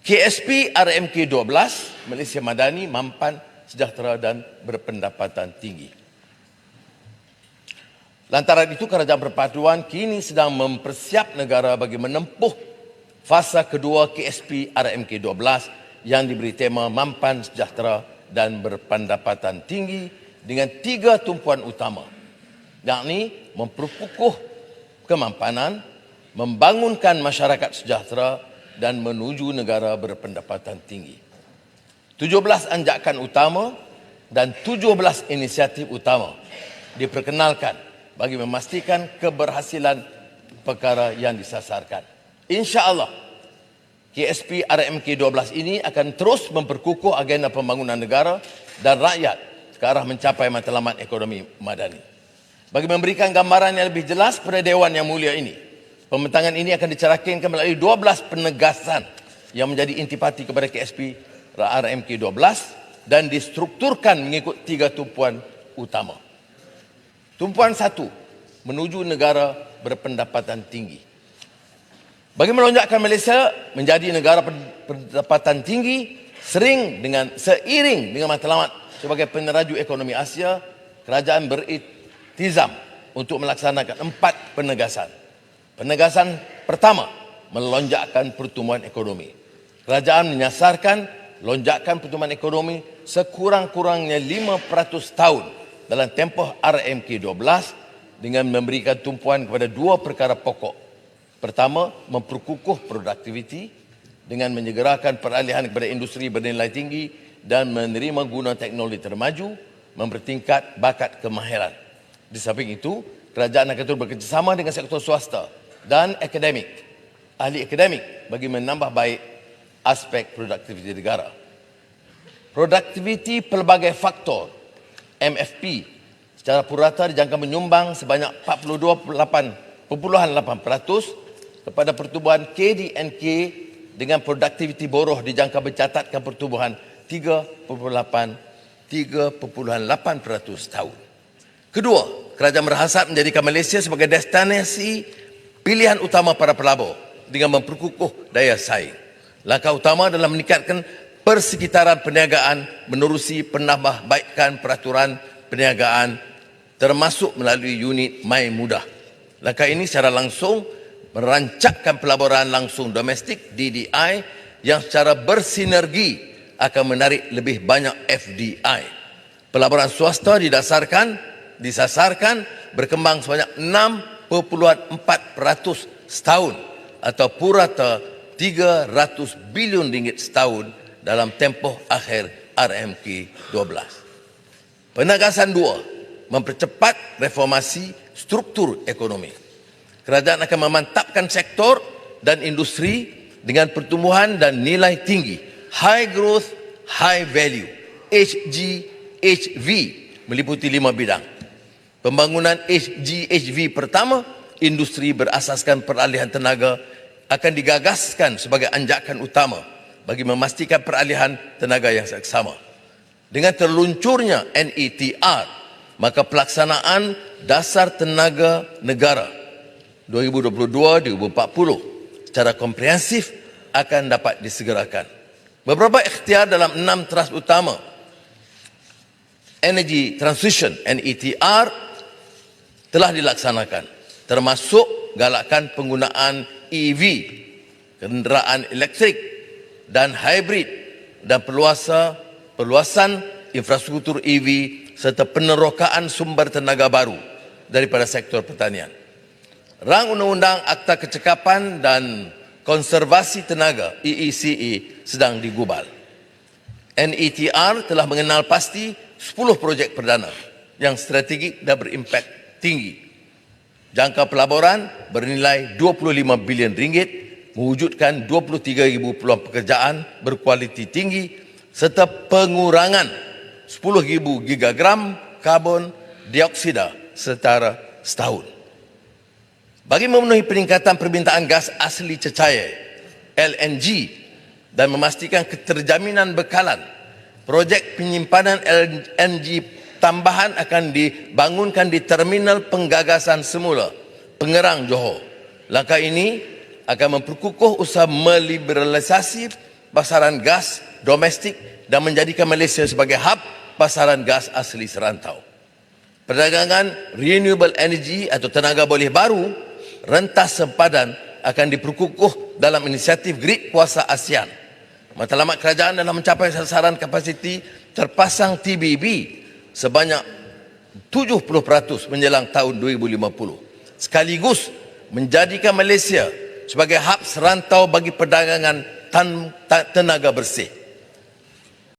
KSP RMK 12, Malaysia Madani, mampan, sejahtera dan berpendapatan tinggi. Lantaran itu, Kerajaan Perpaduan kini sedang mempersiap negara bagi menempuh fasa kedua KSP RMK 12 yang diberi tema mampan, sejahtera dan berpendapatan tinggi dengan 3 tumpuan utama, yakni memperkukuh kemampanan, membangunkan masyarakat sejahtera dan menuju negara berpendapatan tinggi. 17 anjakan utama dan 17 inisiatif utama diperkenalkan bagi memastikan keberhasilan perkara yang disasarkan. InsyaAllah, KSP RMK 12 ini akan terus memperkukuh agenda pembangunan negara dan rakyat ke arah mencapai matlamat ekonomi madani. Bagi memberikan gambaran yang lebih jelas pada Dewan yang mulia ini, pembentangan ini akan dicerahkan melalui 12 penegasan yang menjadi intipati kepada KSP RMK 12 dan distrukturkan mengikut 3 tumpuan utama. Tumpuan 1, menuju negara berpendapatan tinggi. Bagi melonjakkan Malaysia menjadi negara pendapatan tinggi, seiring dengan matlamat sebagai peneraju ekonomi Asia, kerajaan beriltizam untuk melaksanakan 4 penegasan. Penegasan pertama, melonjakkan pertumbuhan ekonomi. Kerajaan menyasarkan lonjakan pertumbuhan ekonomi sekurang-kurangnya 5% tahun dalam tempoh RMK 12 dengan memberikan tumpuan kepada 2 perkara pokok. Pertama, memperkukuh produktiviti dengan menyegerakan peralihan kepada industri bernilai tinggi dan menerima guna teknologi termaju, mempertingkat bakat kemahiran. Di samping itu, kerajaan akan terus bekerjasama dengan sektor swasta dan ahli akademik bagi menambah baik aspek produktiviti negara. Produktiviti pelbagai faktor MFP secara purata dijangka menyumbang sebanyak 42.8% kepada pertumbuhan KDNK dengan produktiviti boroh dijangka mencatatkan pertumbuhan 3.8% tahun. Kedua, kerajaan berhasrat menjadikan Malaysia sebagai destinasi pilihan utama para pelabur dengan memperkukuh daya saing. Langkah utama adalah meningkatkan persekitaran perniagaan menerusi penambahbaikan peraturan perniagaan termasuk melalui unit My Mudah. Langkah ini secara langsung merancangkan pelaburan langsung domestik DDI yang secara bersinergi akan menarik lebih banyak FDI. Pelaburan swasta disasarkan berkembang sebanyak 6.4% setahun atau purata 300 bilion ringgit setahun dalam tempoh akhir RMK 12. Penegasan 2, mempercepat reformasi struktur ekonomi. Kerajaan akan memantapkan sektor dan industri dengan pertumbuhan dan nilai tinggi, high growth, high value, HGHV, meliputi 5 bidang. Pembangunan HGHV pertama, industri berasaskan peralihan tenaga, akan digagaskan sebagai anjakan utama bagi memastikan peralihan tenaga yang seksama. Dengan terluncurnya NETR, maka pelaksanaan dasar tenaga negara 2022-2040 secara komprehensif akan dapat disegerakan. Beberapa ikhtiar dalam 6 teras utama Energy Transition NETR telah dilaksanakan, termasuk galakkan penggunaan EV, kenderaan elektrik dan hybrid, dan perluasan infrastruktur EV serta penerokaan sumber tenaga baru daripada sektor pertanian. Rang Undang-Undang Akta Kecekapan dan Konservasi Tenaga EECE sedang digubal. NETR telah mengenal pasti 10 projek perdana yang strategik dan berimpak tinggi. Jangka pelaburan bernilai 25 bilion ringgit, mewujudkan 23,000 peluang pekerjaan berkualiti tinggi serta pengurangan 10,000 gigagram karbon dioksida secara setahun. Bagi memenuhi peningkatan permintaan gas asli cecair LNG dan memastikan keterjaminan bekalan, projek penyimpanan LNG tambahan akan dibangunkan di terminal penggagasan semula Pengerang, Johor. Langkah ini akan memperkukuh usaha meliberalisasi pasaran gas domestik dan menjadikan Malaysia sebagai hub pasaran gas asli serantau. Perdagangan renewable energy atau tenaga boleh baru rentas sempadan akan diperkukuh dalam inisiatif Grid Kuasa ASEAN. Matlamat kerajaan dalam mencapai sasaran kapasiti terpasang TBB sebanyak 70% menjelang tahun 2050. Sekaligus menjadikan Malaysia sebagai hub serantau bagi perdagangan tenaga bersih.